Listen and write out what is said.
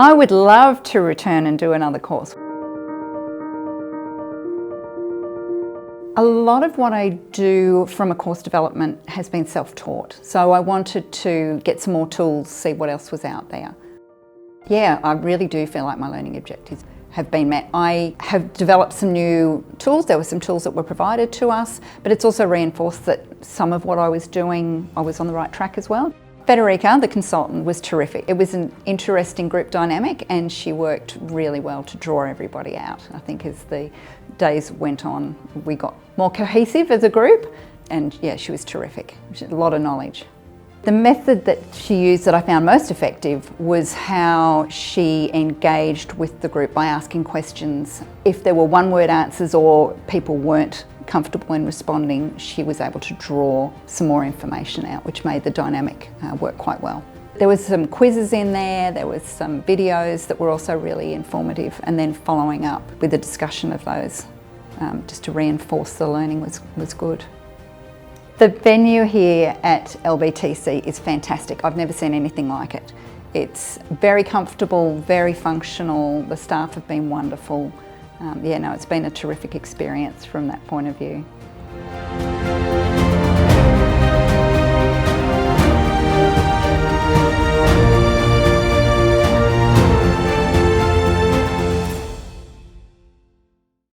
I would love to return and do another course. A lot of what I do from a course development has been self-taught, so I wanted to get some more tools, see what else was out there. Yeah, I really do feel like my learning objectives have been met. I have developed some new tools. There were some tools that were provided to us, but it's also reinforced that some of what I was doing, I was on the right track as well. Federica, the consultant, was terrific. It was an interesting group dynamic and she worked really well to draw everybody out. I think as the days went on, we got more cohesive as a group, and yeah, she was terrific. She had a lot of knowledge. The method that she used that I found most effective was how she engaged with the group by asking questions. If there were one-word answers or people weren't comfortable in responding, she was able to draw some more information out, which made the dynamic work quite well. There was some quizzes in there was some videos that were also really informative, and then following up with a discussion of those just to reinforce the learning was good. The venue here at LBTC is fantastic. I've never seen anything like it. It's very comfortable, very functional. The staff have been wonderful. Yeah, no, it's been a terrific experience from that point of view.